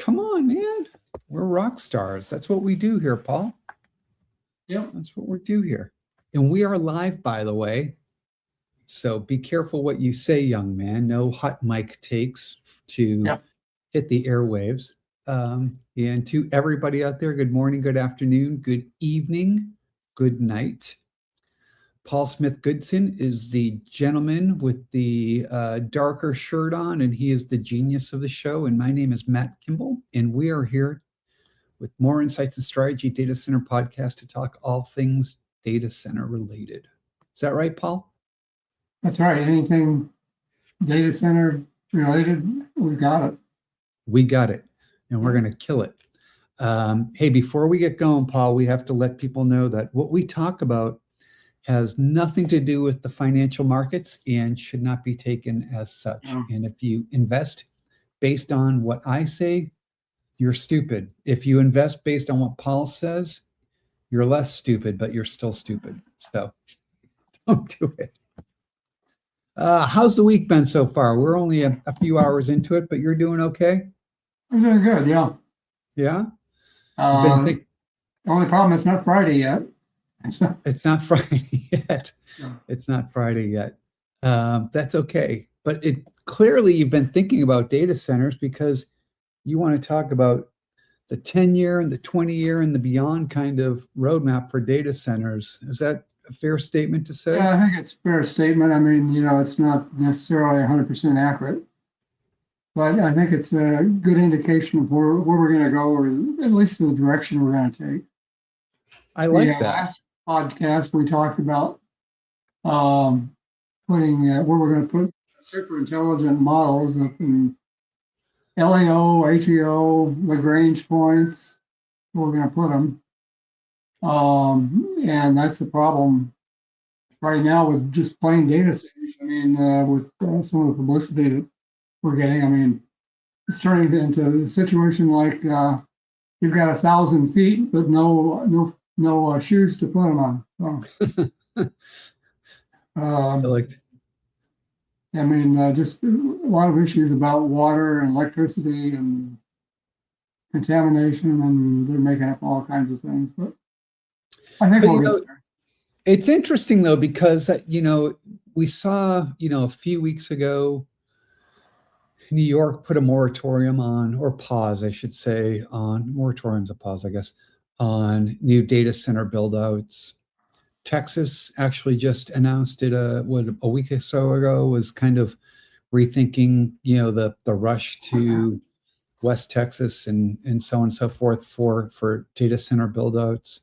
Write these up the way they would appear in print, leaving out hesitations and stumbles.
Come on, man. We're rock stars. That's what we do here, Paul. Yep. That's what we do here. And we are live, by the way. So be careful what you say, young man. No hot mic takes to hit the airwaves. And to everybody out there, good morning, good afternoon, good evening, good night. Paul Smith Goodson is the gentleman with the darker shirt on, and he is the genius of the show. And my name is Matt Kimball, and we are here with More Insights and Strategy Data Center podcast to talk all things data center related. Is that right, Paul? That's right. Anything data center related, we got it. We got it, and we're going to kill it. Hey, before we get going, Paul, we have to let people know that what we talk about has nothing to do with the financial markets and should not be taken as such. And if you invest based on what I say, you're stupid. If you invest based on what Paul says, you're less stupid, but you're still stupid. So don't do it. How's the week been so far? We're only a few hours into it, but you're doing okay? I'm doing good, yeah. Yeah? The only problem, it's not Friday yet. It's not Friday yet. No. It's not Friday yet. That's okay. But clearly you've been thinking about data centers because you want to talk about the 10-year and the 20-year and the beyond kind of roadmap for data centers. Is that a fair statement to say? Yeah, I think it's a fair statement. I mean, it's not necessarily 100% accurate, but I think it's a good indication of where we're going to go, or at least the direction we're going to take. I like that. Last podcast, we talked about putting where we're going to put super intelligent models up in LAO, HEO, Lagrange points. We're going to put them. And that's the problem right now with just plain data centers. I mean, with some of the publicity that we're getting, I mean, it's turning into a situation like you've got 1,000 feet, but no shoes to put them on. So, I mean, just a lot of issues about water and electricity and contamination, and they're making up all kinds of things. But I think we'll get there. It's interesting though, because we saw a few weeks ago, New York put a moratorium on, or pause, I should say, on moratorium's a pause, I guess, on new data center build-outs. Texas actually just announced it a week or so ago, was kind of rethinking the rush to West Texas and so on and so forth for data center build-outs.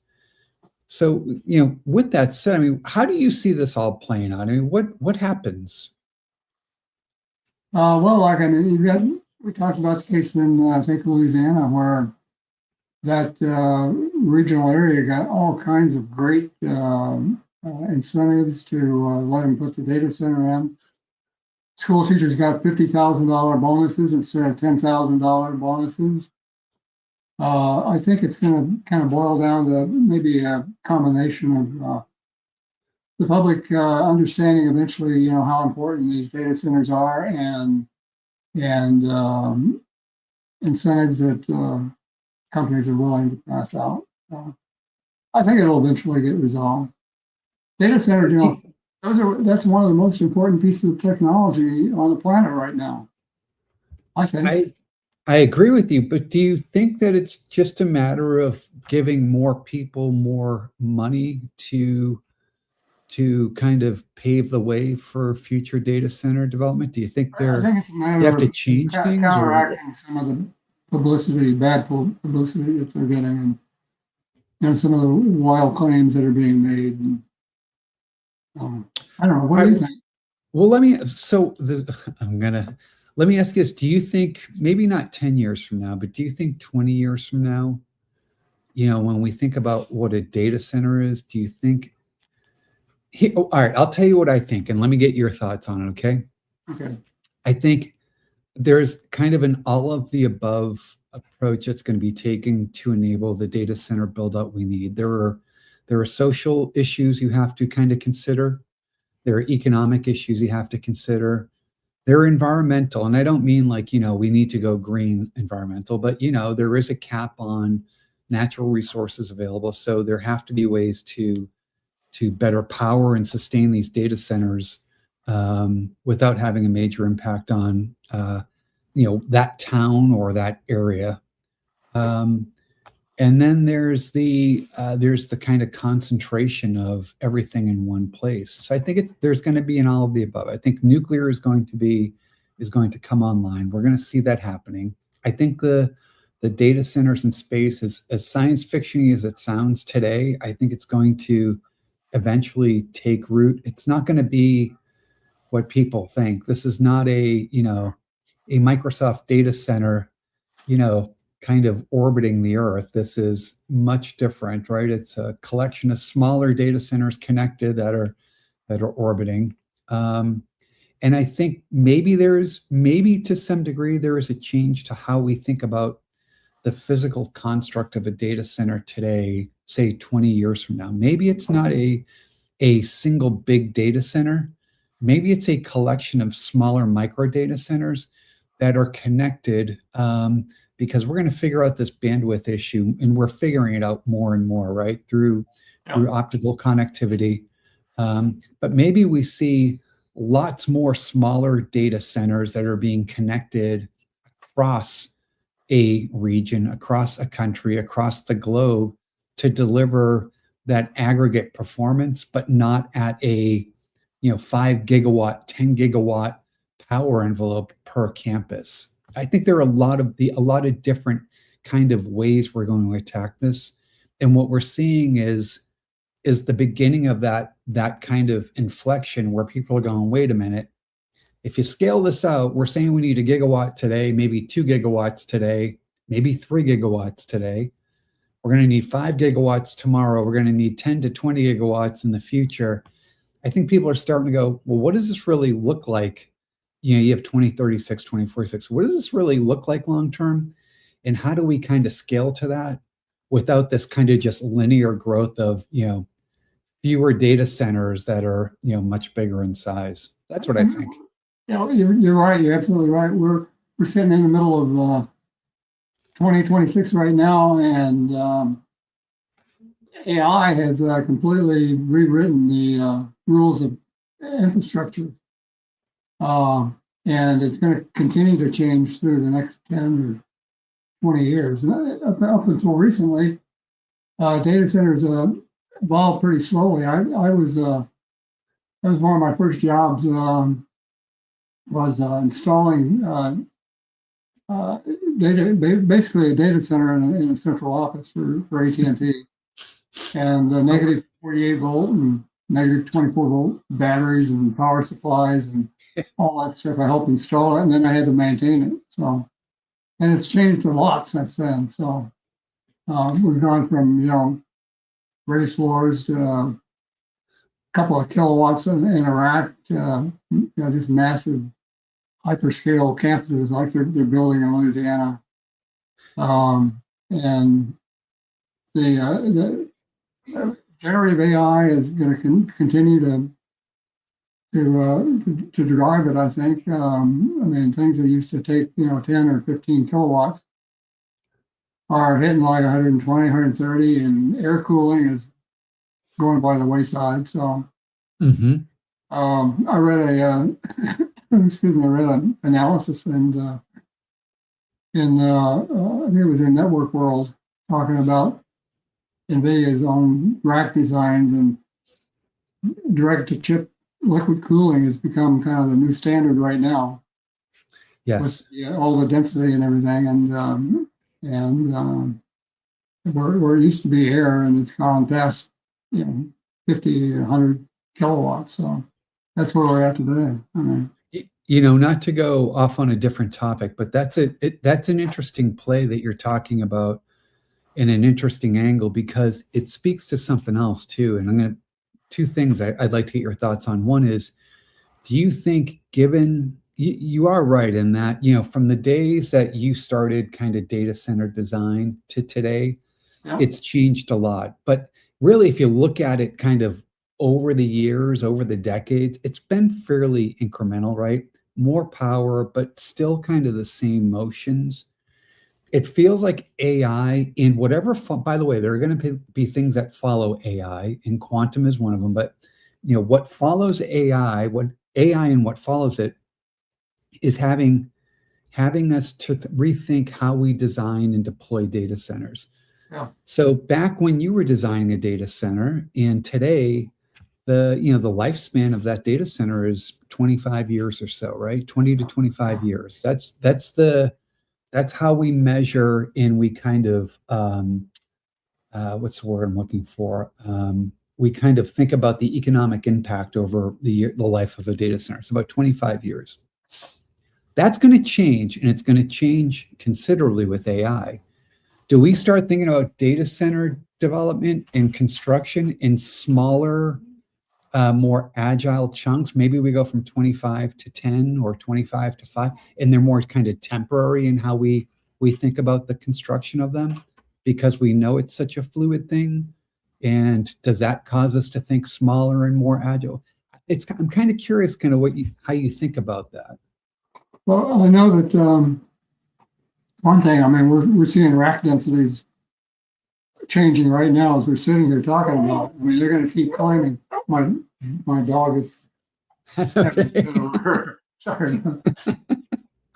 So with that said, I mean, how do you see this all playing out? I mean, what happens? We talked about the case in I think Louisiana, where that regional area got all kinds of great incentives to let them put the data center in. School teachers got $50,000 bonuses instead of $10,000 bonuses. I think it's going to kind of boil down to maybe a combination of the public understanding eventually, how important these data centers are, and incentives that companies are willing to pass out. I think it'll eventually get resolved. Data centers, that's one of the most important pieces of technology on the planet right now, I think. I agree with you, but do you think that it's just a matter of giving more people more money to kind of pave the way for future data center development? Do you think I think it's a matter you have of to change things, counteracting some of the bad publicity that they're getting, and some of the wild claims that are being made? And, I don't know. What do you think? Well, let me ask you this. Do you think, maybe not 10 years from now, but do you think 20 years from now, when we think about what a data center is, do you think, all right, I'll tell you what I think, and let me get your thoughts on it, okay? Okay. I think there's kind of an all of the above approach that's going to be taken to enable the data center build out we need. There are social issues you have to kind of consider. There are economic issues you have to consider. they're environmental. And I don't mean like, we need to go green environmental, but, there is a cap on natural resources available. So there have to be ways to better power and sustain these data centers without having a major impact on that town or that area. And then there's the kind of concentration of everything in one place. So I think there's going to be an all of the above. I think nuclear is going to come online. We're going to see that happening. I think the data centers in space, as science fiction as it sounds today, I think it's going to eventually take root. It's not going to be what people think. This is not a Microsoft data center, kind of orbiting the Earth. This is much different, right? It's a collection of smaller data centers connected that are orbiting. And I think maybe to some degree there is a change to how we think about the physical construct of a data center today, say 20 years from now. Maybe it's not a single big data center. Maybe it's a collection of smaller micro data centers that are connected, because we're going to figure out this bandwidth issue, and we're figuring it out more and more, right, through optical connectivity. But maybe we see lots more smaller data centers that are being connected across a region, across a country, across the globe to deliver that aggregate performance, but not at a 5 gigawatt, 10 gigawatt power envelope per campus. I think there are a lot of different kind of ways we're going to attack this, and what we're seeing is the beginning of that kind of inflection where people are going, wait a minute, if you scale this out, we're saying we need a gigawatt today, maybe 2 gigawatts today, maybe 3 gigawatts today. We're going to need 5 gigawatts tomorrow. We're going to need 10 to 20 gigawatts in the future. I think people are starting to go, well, what does this really look like? You have 2036, 2046. What does this really look like long term? And how do we kind of scale to that without this kind of just linear growth of, fewer data centers that are, much bigger in size? That's what I think. You're right. You're absolutely right. We're sitting in the middle of 2026 right now, and AI has completely rewritten the rules of infrastructure, and it's going to continue to change through the next 10 or 20 years. Up until recently, data centers evolved pretty slowly. That was one of my first jobs. Was installing basically a data center in a central office for AT&T, and negative 48 volt and negative 24 volt batteries and power supplies and all that stuff. I helped install it, and then I had to maintain it. So, and it's changed a lot since then. So we've gone from raised floors to a couple of kilowatts in a rack, just massive hyperscale campuses like they're building in Louisiana, and the generative AI is going to continue to drive it. I think. I mean, things that used to take 10 or 15 kilowatts are hitting like 120, 130, and air cooling is going by the wayside. So, I read I read an analysis and I think it was in Network World talking about NVIDIA's own rack designs, and direct-to-chip liquid cooling has become kind of the new standard right now. Yes. With all the density and everything, and where it used to be air, and it's gone past 50, 100 kilowatts. So that's where we're at today. I mean, not to go off on a different topic, but that's an interesting play that you're talking about in an interesting angle, because it speaks to something else too. And two things I'd like to get your thoughts on. One is, do you think, given you are right in that, from the days that you started kind of data center design to today, it's changed a lot. But really, if you look at it kind of over the years, over the decades, it's been fairly incremental, right? more power, but still kind of the same motions. It feels like AI in whatever, by the way, there are going to be things that follow AI, and quantum is one of them. But what follows AI, what AI and what follows it is having us to rethink how we design and deploy data centers. Yeah. So back when you were designing a data center, and today, the lifespan of that data center is 25 years or so, right? 20 to 25 years. That's how we measure, and we kind of what's the word I'm looking for? We kind of think about the economic impact over the life of a data center. It's about 25 years. That's going to change, and it's going to change considerably with AI. Do we start thinking about data center development and construction in smaller, more agile chunks? Maybe we go from 25 to 10 or 25 to 5, and they're more kind of temporary in how we think about the construction of them, because we know it's such a fluid thing. And does that cause us to think smaller and more agile? I'm kind of curious kind of how you think about that. Well, I know that one thing, I mean, we're seeing rack densities changing right now as we're sitting here talking about. I mean, they're going to keep climbing. My dog is. That's okay. Sorry.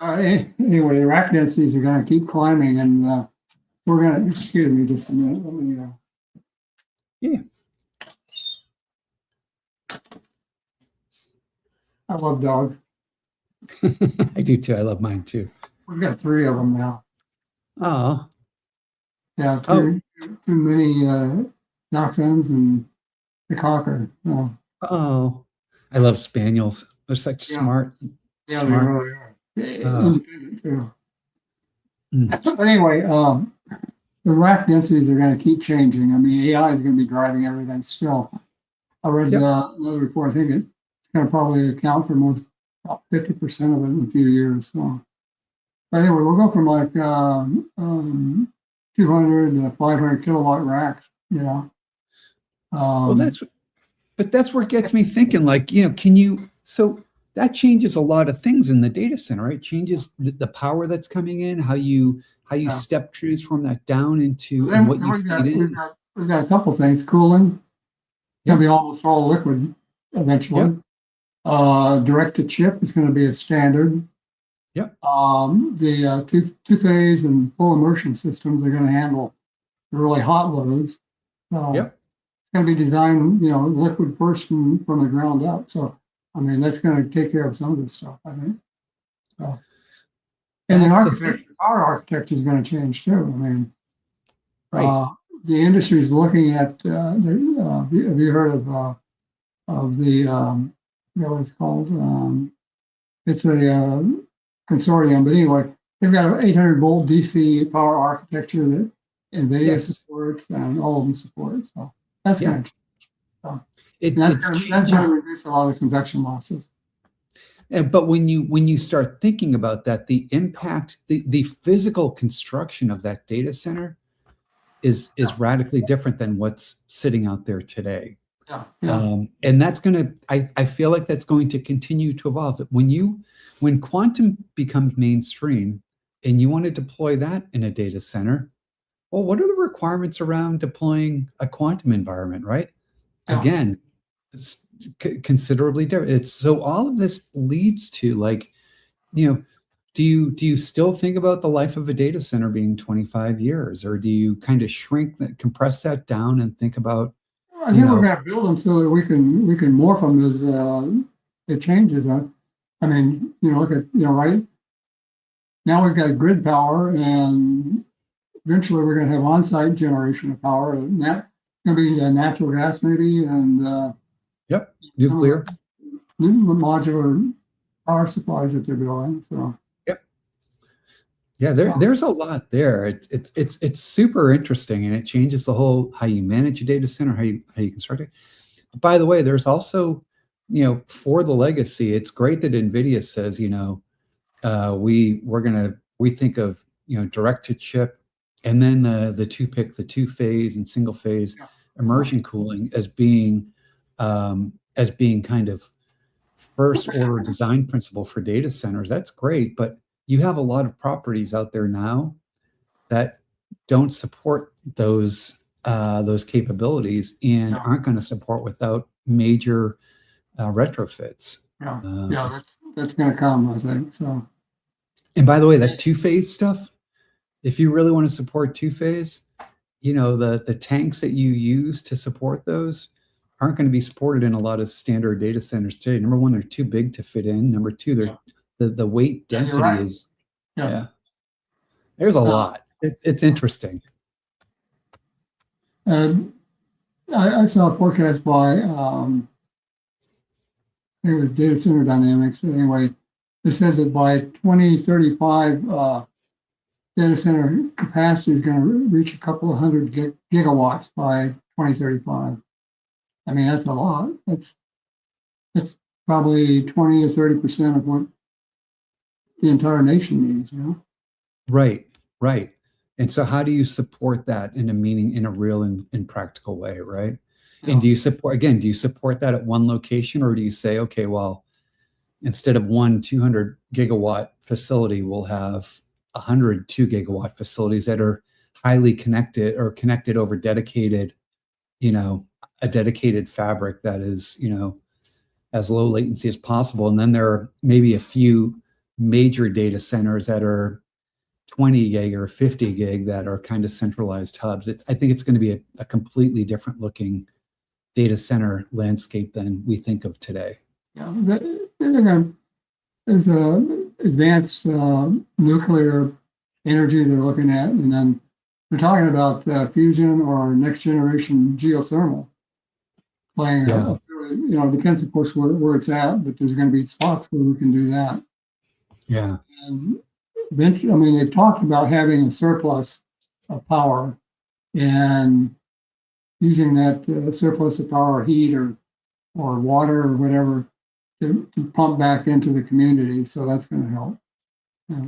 Anyway, the rack densities are going to keep climbing, and we're going to. Excuse me, just a minute. Let me. Yeah. I love dogs. I do too. I love mine too. We've got 3 of them now. Oh. Yeah, too many dachshunds and the cocker. Oh, I love spaniels. They're such smart. Yeah, smart. they really are. Independent too. Mm. But anyway, the rack densities are going to keep changing. I mean, AI is going to be driving everything still. I read another report. I think it's going to probably account for about 50% of it in a few years. So, but anyway, we'll go from like 200 to 500 kilowatt racks. Well, that's where it gets me thinking. Like, so that changes a lot of things in the data center, right? It changes the power that's coming in, how you step transform that down into and what you feed in. We've got a couple things. Cooling, going to be almost all liquid eventually. Direct to chip is going to be a standard. Yep. The two-phase and full immersion systems are going to handle really hot loads. Yep. It's going to be designed, liquid first from the ground up. So, I mean, that's going to take care of some of this stuff, I think. And the architecture, our architecture is going to change too. I mean, the industry is looking at. Have you heard of the what it's called? It's a consortium, but anyway, they've got an 800 volt DC power architecture that NVIDIA supports and all of them support. So that's going to change. That's going to reduce a lot of the convection losses. But when you start thinking about that, the impact, the physical construction of that data center is radically different than what's sitting out there today. And that's I feel like that's going to continue to evolve. When quantum becomes mainstream and you want to deploy that in a data center, well, what are the requirements around deploying a quantum environment, right? Again, it's considerably different. So all of this leads to do you still think about the life of a data center being 25 years, or do you kind of compress that down and think about? I think we're going to build them so that we can morph them as it changes. I mean, look at right now we've got grid power, and eventually we're going to have on-site generation of power. And that's going to be natural gas maybe, and nuclear, modular power supplies that they're building. So there's a lot there. It's super interesting, and it changes the whole how you manage a data center, how you construct it. But by the way, there's also for the legacy, it's great that NVIDIA says we think of direct to chip, and then the two-phase and single phase immersion cooling as being kind of first order design principle for data centers. That's great, but you have a lot of properties out there now that don't support those capabilities and aren't going to support without major retrofits. Yeah, yeah, that's going to come, I think. So, and by the way, that two-phase stuff, if you really want to support two-phase, the tanks that you use to support those aren't going to be supported in a lot of standard data centers today. Number one, they're too big to fit in. Number two, the weight density is there's a lot. It's interesting. And I saw a forecast by I think it was Data Center Dynamics. Anyway, they said that by 2035, data center capacity is going to reach a couple of hundred gigawatts by 2035. I mean, that's a lot. That's probably 20 or 30% of what the entire nation needs, Right. And so how do you support that in a real and practical way, right? Yeah. And do you support that at one location, or do you say, okay, well, instead of one 200 gigawatt facility, we'll have 100 2 gigawatt facilities that are highly connected or connected over dedicated, a dedicated fabric that is, as low latency as possible. And then there are maybe a few major data centers that are 20 gig or 50 gig that are kind of centralized hubs. I think it's going to be a completely different looking data center landscape than we think of today. Yeah, there's advanced nuclear energy they're looking at, and then they're talking about fusion or next generation geothermal playing. Depends of course where it's at, but there's going to be spots where we can do that. Yeah. And eventually, I mean, they've talked about having a surplus of power and using that surplus of power, heat or water or whatever, to pump back into the community. So that's going to help. Yeah,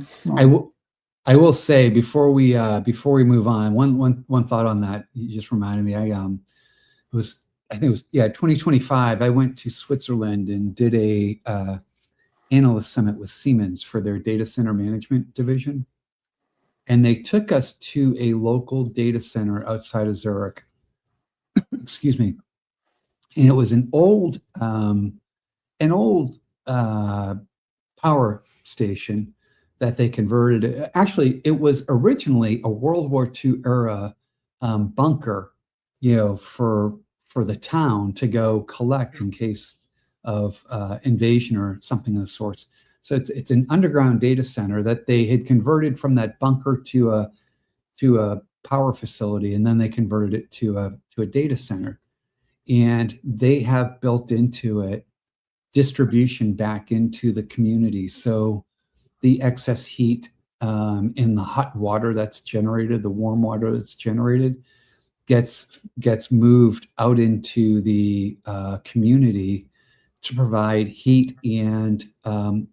I will say before we move on, one thought on that. You just reminded me. I think it was 2025. I went to Switzerland and did a analyst summit with Siemens for their data center management division, and they took us to a local data center outside of Zurich. Excuse me, and it was an old power station that they converted. Actually, it was originally a World War II era bunker, for the town to go collect in case of invasion or something of the sorts. So it's an underground data center that they had converted from that bunker to a power facility, and then they converted it to a data center. And they have built into it distribution back into the community. So the excess heat in the hot water that's generated, the warm water that's generated, gets moved out into the community to provide heat and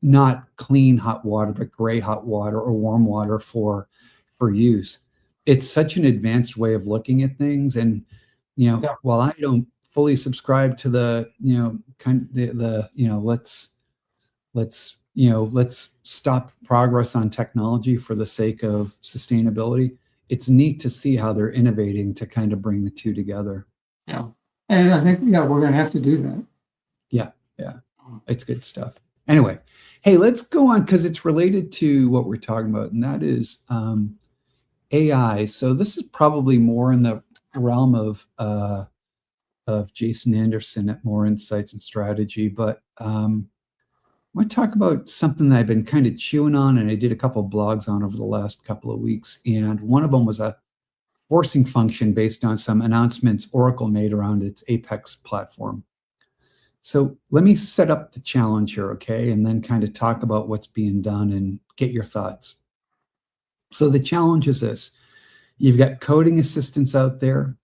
not clean hot water, but gray hot water or warm water for use. It's such an advanced way of looking at things. And, while I don't fully subscribe to the, let's stop progress on technology for the sake of sustainability. It's neat to see how they're innovating to kind of bring the two together. Yeah. And I think, we're going to have to do that. Yeah. It's good stuff. Anyway, hey, let's go on because it's related to what we're talking about, and that is AI. So this is probably more in the realm of Jason Anderson at More Insights and Strategy, but I want to talk about something that I've been kind of chewing on, and I did a couple of blogs on over the last couple of weeks. And one of them was a forcing function based on some announcements Oracle made around its Apex platform. So let me set up the challenge here, okay? And then kind of talk about what's being done and get your thoughts. So the challenge is this. You've got coding assistants out there,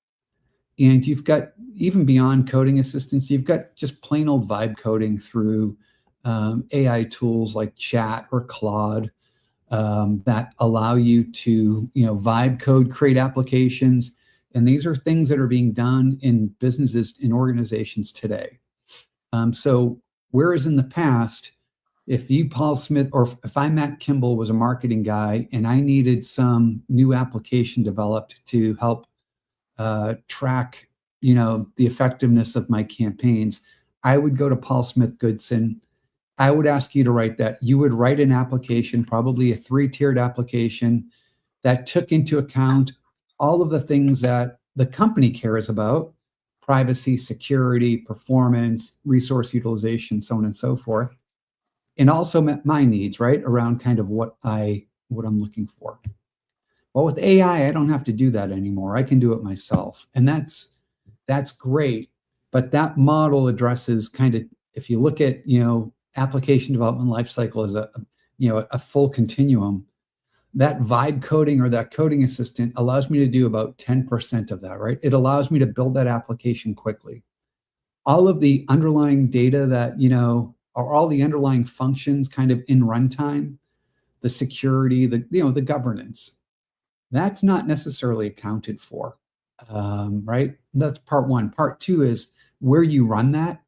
and you've got, even beyond coding assistants, you've got just plain old vibe coding through AI tools like Chat or Claude that allow you to, vibe code, create applications. And these are things that are being done in businesses, in organizations today. So Whereas in the past, if you, Paul Smith, or if I, Matt Kimball, was a marketing guy and I needed some new application developed to help track, the effectiveness of my campaigns, I would go to Paul Smith Goodson. I would ask you to write that. You would write an application, probably a 3-tiered application that took into account all of the things that the company cares about: privacy, security, performance, resource utilization, so on and so forth, and also met my needs, right, around kind of what I'm looking for. Well, with AI, I don't have to do that anymore. I can do it myself, and that's great. But that model addresses kind of, if you look at application development lifecycle as a full continuum, that vibe coding or that coding assistant allows me to do about 10% of that, right? It allows me to build that application quickly. All of the underlying data that, or all the underlying functions kind of in runtime, the security, the governance, that's not necessarily accounted for, right? That's part one. Part two is where you run that.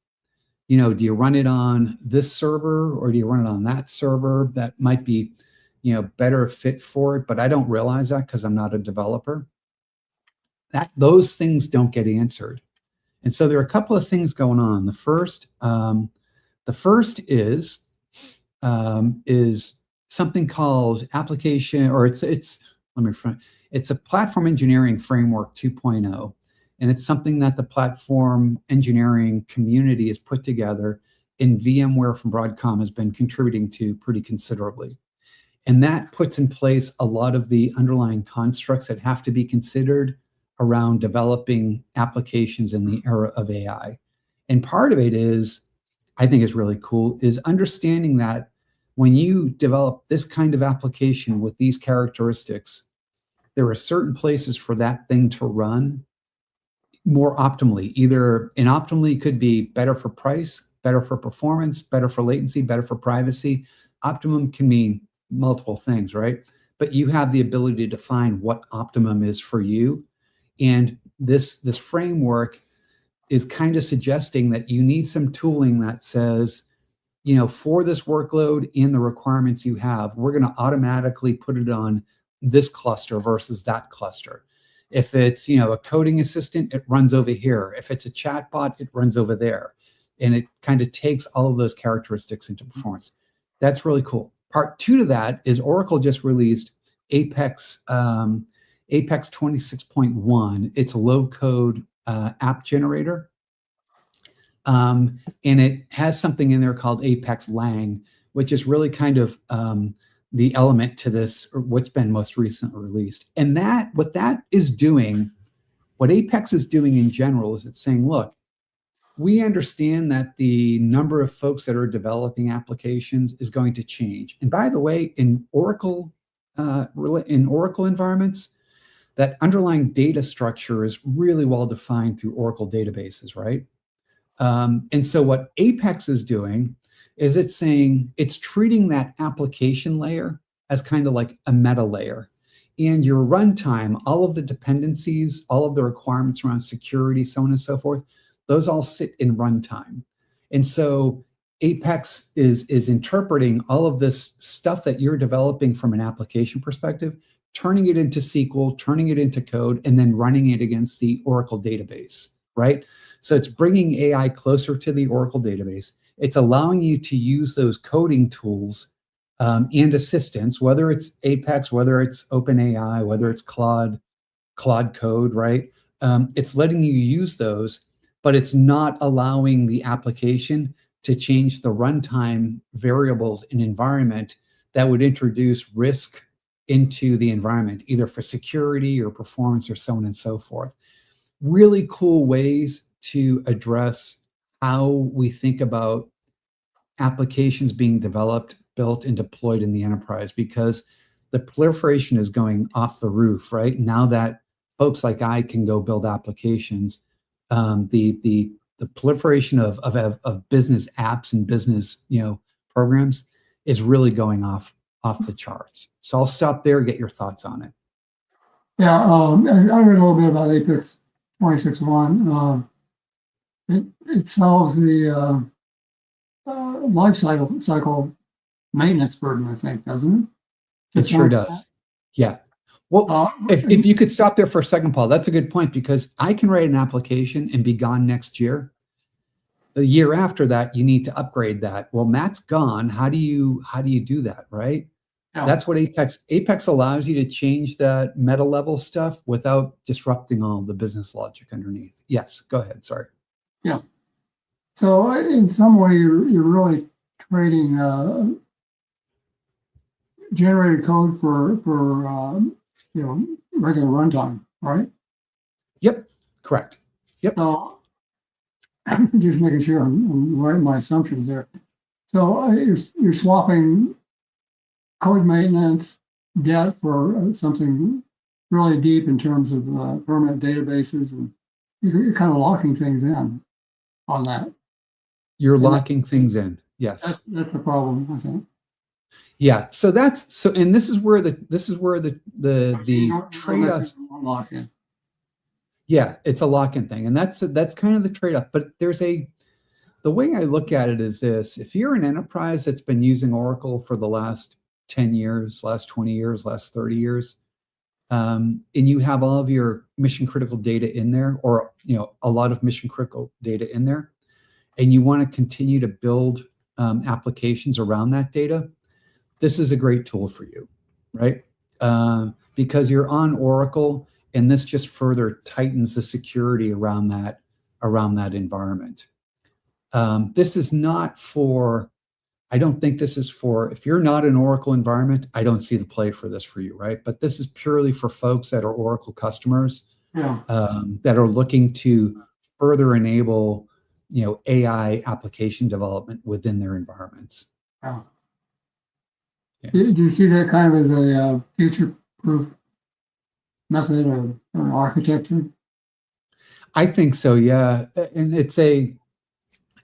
Do you run it on this server or do you run it on that server? That might be, better fit for it, but I don't realize that because I'm not a developer. Those things don't get answered. And so there are a couple of things going on. The first is something called application, or it's a platform engineering framework 2.0. And it's something that the platform engineering community has put together, and VMware from Broadcom has been contributing to pretty considerably. And that puts in place a lot of the underlying constructs that have to be considered around developing applications in the era of AI. And part of it is, I think is really cool, is understanding that when you develop this kind of application with these characteristics, there are certain places for that thing to run more optimally. Optimally could be better for price, better for performance, better for latency, better for privacy. Optimum can mean multiple things, right? But you have the ability to define what optimum is for you. And this framework is kind of suggesting that you need some tooling that says, for this workload and the requirements you have, we're going to automatically put it on this cluster versus that cluster. If it's, a coding assistant, it runs over here. If it's a chatbot, it runs over there. And it kind of takes all of those characteristics into performance. That's really cool. Part two to that is Oracle just released Apex 26.1. It's a low-code app generator. And it has something in there called Apex Lang, which is really kind of the element to this, or what's been most recently released. And what Apex is doing in general is it's saying, look, we understand that the number of folks that are developing applications is going to change. And by the way, in Oracle environments, that underlying data structure is really well defined through Oracle databases, right? And so what Apex is doing is it's saying it's treating that application layer as kind of like a meta layer. And your runtime, all of the dependencies, all of the requirements around security, so on and so forth, those all sit in runtime. And so Apex is interpreting all of this stuff that you're developing from an application perspective, turning it into SQL, turning it into code, and then running it against the Oracle database, right? So it's bringing AI closer to the Oracle database. It's allowing you to use those coding tools and assistants, whether it's Apex, whether it's OpenAI, whether it's Claude Code, right? It's letting you use those, but it's not allowing the application to change the runtime variables in environment that would introduce risk into the environment, either for security or performance or so on and so forth. Really cool ways to address how we think about applications being developed, built, and deployed in the enterprise, because the proliferation is going off the roof, right? Now that folks like I can go build applications, the proliferation of business apps and business programs is really going off the charts. So I'll stop there, get your thoughts on it. Yeah, I read a little bit about Apex 26.1. It solves the life cycle maintenance burden, I think, doesn't it? It sure does. Yeah. Well, if you could stop there for a second, Paul, that's a good point, because I can write an application and be gone next year. The year after that, you need to upgrade that. Well, Matt's gone. How do you do that, right? Yeah. That's what Apex allows you to change that meta level stuff without disrupting all the business logic underneath. Yes, go ahead. Sorry. Yeah. So in some way, you're really trading generated code for regular runtime, right? Yep. Correct. Yep. So just making sure I'm right in my assumptions there. So you're swapping code maintenance debt for something really deep in terms of permanent databases, and you're kind of locking things in on that. You're locking things in. Yes. That's the problem, I think. Yeah. So and this is where the trade-off. Lock-in. Yeah, it's a lock-in thing, and that's kind of the trade-off. But the way I look at it is this: if you're an enterprise that's been using Oracle for the last 10 years, last 20 years, last 30 years, and you have all of your mission critical data in there, or a lot of mission critical data in there, and you want to continue to build applications around that data, this is a great tool for you, right? Because you're on Oracle, and this just further tightens the security around that environment. This is not for, I don't think this is for, if you're not an Oracle environment, I don't see the play for this for you, right? But this is purely for folks that are Oracle customers, that are looking to further enable, AI application development within their environments. Wow. Yeah. Do you see that kind of as a future-proof method of architecture? I think so, yeah. And I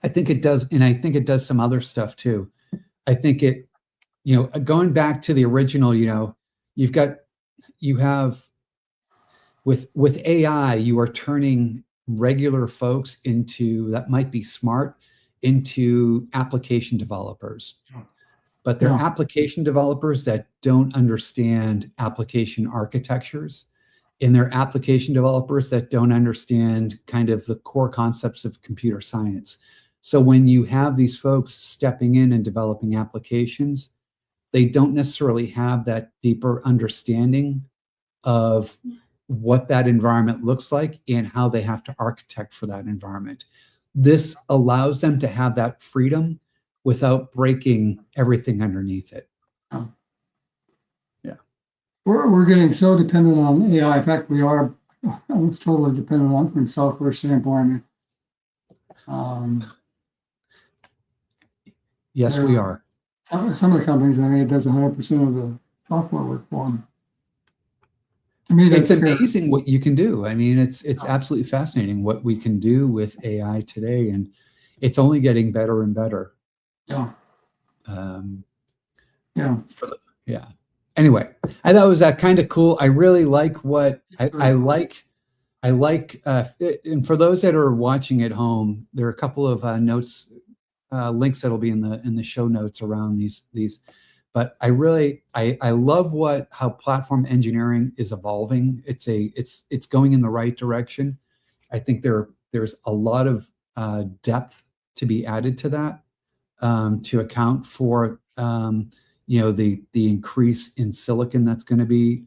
think it does, and I think it does some other stuff too. I think it, going back to the original, you have with AI, you are turning regular folks that might be smart into application developers. But they're application developers that don't understand application architectures, and they're application developers that don't understand kind of the core concepts of computer science. So when you have these folks stepping in and developing applications, they don't necessarily have that deeper understanding of what that environment looks like and how they have to architect for that environment. This allows them to have that freedom without breaking everything underneath it. Yeah. We're getting so dependent on AI. In fact, we are almost totally dependent on from a software standpoint. Yes, we are. Some of the companies, it does 100% of the software work for them. To me, it's amazing what you can do. I mean, it's absolutely fascinating what we can do with AI today, and it's only getting better and better. Yeah. Yeah. Anyway, I thought it was kind of cool. I really like what I like. And for those that are watching at home, there are a couple of notes, links that'll be in the show notes around these. But I love how platform engineering is evolving. It's going in the right direction. I think there's a lot of depth to be added to that, to account for the increase in silicon that's going to be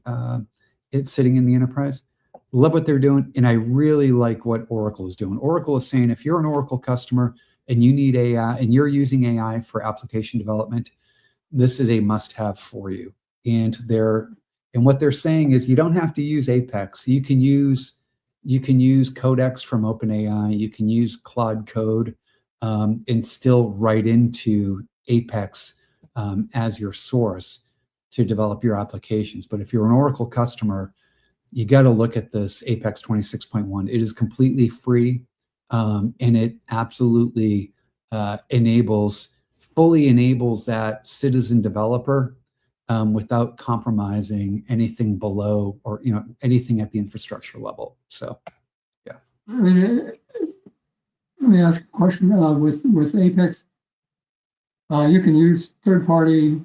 sitting in the enterprise. Love what they're doing, and I really like what Oracle is doing. Oracle is saying, if you're an Oracle customer and you need AI and you're using AI for application development, this is a must-have for you. And what they're saying is, you don't have to use Apex. You can use Codex from OpenAI. You can use Claude Code, and still write into Apex as your source to develop your applications. But if you're an Oracle customer, you got to look at this Apex 26.1. It is completely free, and it absolutely fully enables that citizen developer without compromising anything below or anything at the infrastructure level. So, yeah. Let me ask a question with Apex. You can use third-party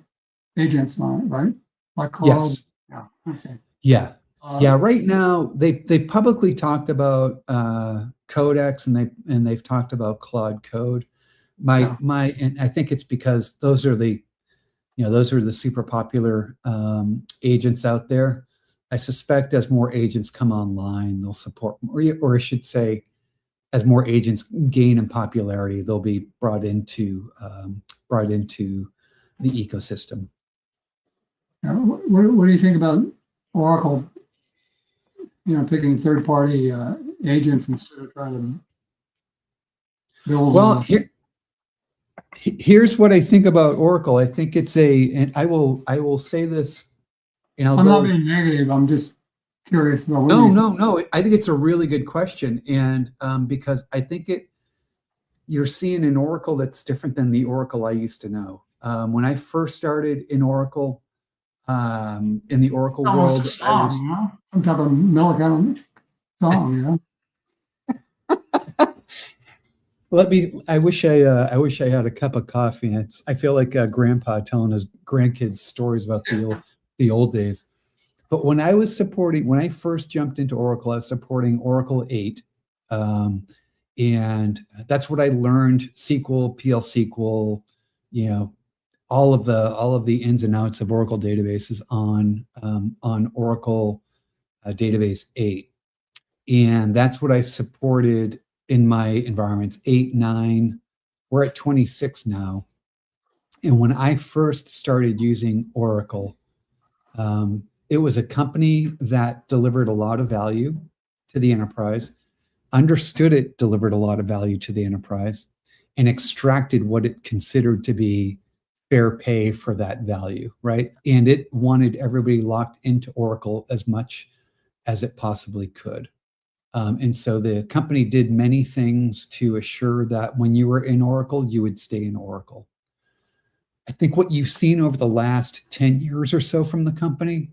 agents on it, right? Like Cloud. Yes. Yeah. Okay. Yeah. Uh, Yeah. Right now, they publicly talked about Codex, and they've talked about Claude Code. Yeah. And I think it's because those are the super popular agents out there. I suspect as more agents come online, they'll support, or I should say, as more agents gain in popularity, they'll be brought into the ecosystem. What do you think about Oracle? Picking third-party agents instead of trying to build. Well, here's what I think about Oracle. I think and I will say this, and I'm not being negative. I'm just curious about what. No. I think it's a really good question, and because I think you're seeing an Oracle that's different than the Oracle I used to know. When I first started in Oracle, in the Oracle world, a song, some type of melancholy song, I wish I had a cup of coffee. And I feel like Grandpa telling his grandkids stories about the old days. But when I first jumped into Oracle, I was supporting Oracle 8. And that's what I learned: SQL, PL SQL, all of the ins and outs of Oracle databases on Oracle Database 8. And that's what I supported in my environments, 8, 9. We're at 26 now. And when I first started using Oracle, it was a company that delivered a lot of value to the enterprise, understood it delivered a lot of value to the enterprise, and extracted what it considered to be fair pay for that value, right? And it wanted everybody locked into Oracle as much as it possibly could. And so the company did many things to assure that when you were in Oracle, you would stay in Oracle. I think what you've seen over the last 10 years or so from the company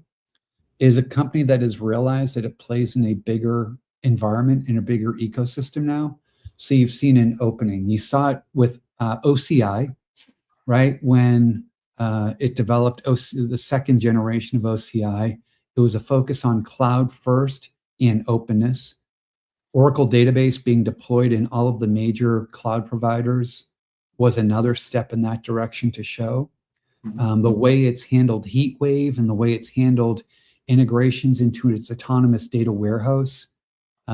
is a company that has realized that it plays in a bigger environment, in a bigger ecosystem now. So you've seen an opening. You saw it with OCI, right? When it developed the second generation of OCI, it was a focus on cloud first and openness. Oracle database being deployed in all of the major cloud providers was another step in that direction to show. The way it's handled HeatWave and the way it's handled integrations into its autonomous data warehouse,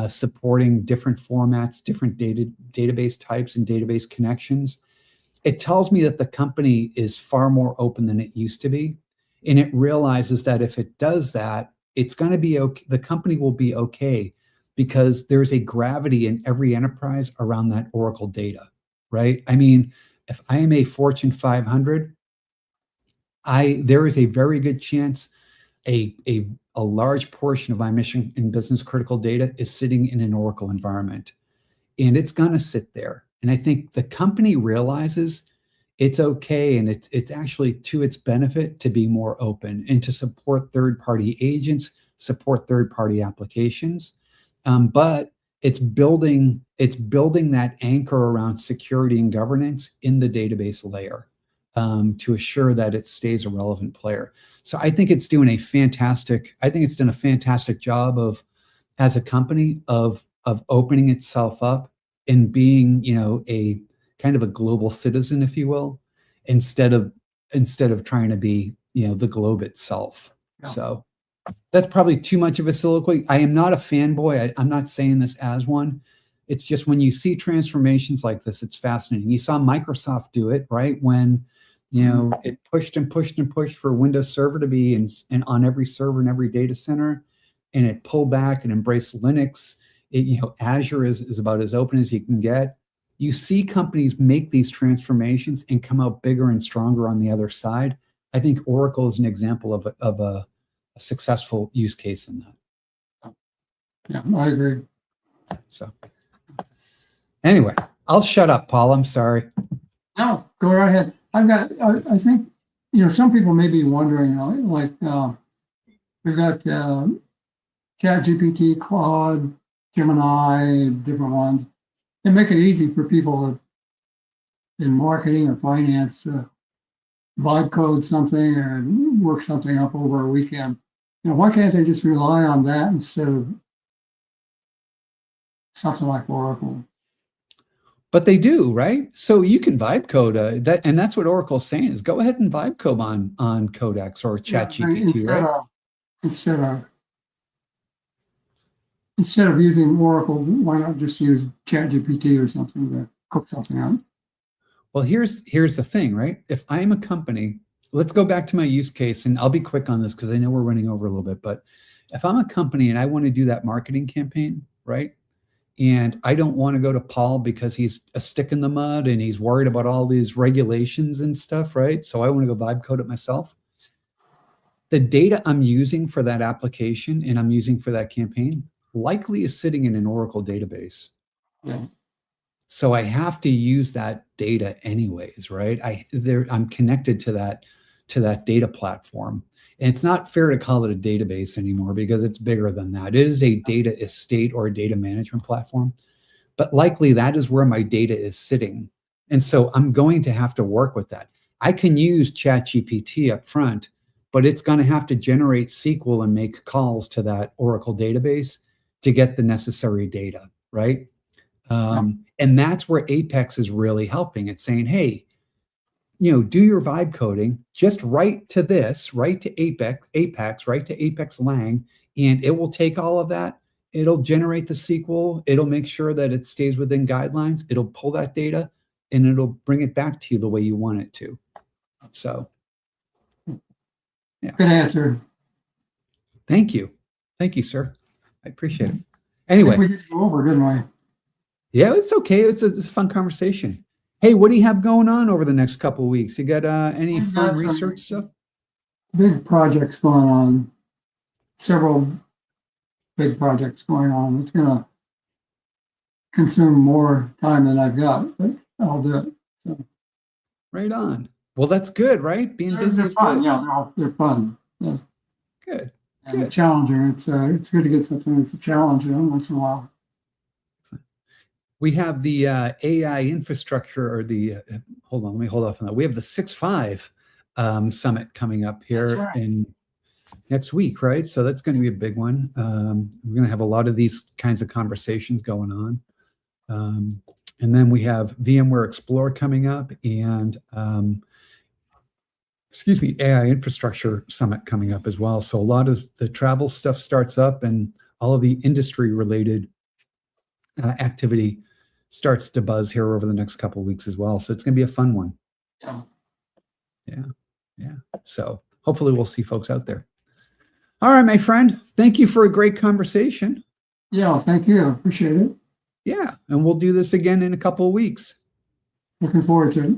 supporting different formats, different database types and database connections. It tells me that the company is far more open than it used to be. And it realizes that if it does that, it's going to be okay. The company will be okay because there's a gravity in every enterprise around that Oracle data, right? I mean, if I am a Fortune 500, there is a very good chance a large portion of my mission and business critical data is sitting in an Oracle environment, and it's going to sit there. And I think the company realizes it's okay, and it's actually to its benefit to be more open and to support third-party agents, support third-party applications. But it's building that anchor around security and governance in the database layer to assure that it stays a relevant player. So I think it's done a fantastic job of, as a company, of opening itself up and being, a kind of a global citizen, if you will, instead of trying to be, the globe itself. Yeah. So that's probably too much of a soliloquy. I am not a fanboy. I'm not saying this as one. It's just when you see transformations like this, it's fascinating. You saw Microsoft do it, right? When, it pushed and pushed and pushed for Windows Server to be in on every server and every data center, and it pulled back and embraced Linux. Azure is about as open as you can get. You see companies make these transformations and come out bigger and stronger on the other side. I think Oracle is an example of a successful use case in that. Yeah, I agree. So anyway, I'll shut up, Paul. I'm sorry. No, go right ahead. I think, some people may be wondering, like, we've got ChatGPT, Claude, Gemini, different ones. They make it easy for people in marketing or finance, vibe code something or work something up over a weekend. Why can't they just rely on that instead of something like Oracle? But they do, right? So you can vibe code that, and that's what Oracle's saying is go ahead and vibe code on Codex or ChatGPT, right? Instead of using Oracle, why not just use ChatGPT or something to cook something out? Well, here's the thing, right? If I'm a company, let's go back to my use case, and I'll be quick on this because I know we're running over a little bit. But if I'm a company and I want to do that marketing campaign, right? And I don't want to go to Paul because he's a stick in the mud and he's worried about all these regulations and stuff, right? So I want to go vibe code it myself. The data I'm using for that application and I'm using for that campaign likely is sitting in an Oracle database. Yeah. So I have to use that data anyways, right? I'm connected to that data platform. And it's not fair to call it a database anymore because it's bigger than that. It is a data estate or a data management platform, but likely that is where my data is sitting. And so I'm going to have to work with that. I can use ChatGPT up front, but it's going to have to generate SQL and make calls to that Oracle database to get the necessary data, right? And that's where Apex is really helping. It's saying, hey, do your vibe coding, just write to Apex, write to Apex Lang, and it will take all of that. It'll generate the SQL. It'll make sure that it stays within guidelines. It'll pull that data and it'll bring it back to you the way you want it to. So, yeah. Good answer. Thank you. Thank you, sir. I appreciate it. Anyway. We did go over, didn't we? Yeah, it's okay. It's a fun conversation. Hey, what do you have going on over the next couple of weeks? You got any fun research stuff? Big projects going on. Several big projects going on. It's going to consume more time than I've got, but I'll do it. So. Right on. Well, that's good, right? Being busy is fun. good. Yeah, they're fun. Yeah. Good. And good. Challenging. It's good to get something that's a challenge, once in a while. We have the AI infrastructure, or the hold on, let me hold off on that. We have the 6.5 summit coming up here in next week, right? So that's going to be a big one. We're going to have a lot of these kinds of conversations going on. And then we have VMware Explore coming up, and AI infrastructure summit coming up as well. So a lot of the travel stuff starts up, and all of the industry related activity starts to buzz here over the next couple of weeks as well. So it's going to be a fun one. Yeah. So hopefully we'll see folks out there. All right, my friend. Thank you for a great conversation. Yeah, thank you. Appreciate it. Yeah, and we'll do this again in a couple of weeks. Looking forward to it.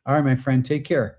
All right, my friend. Take care.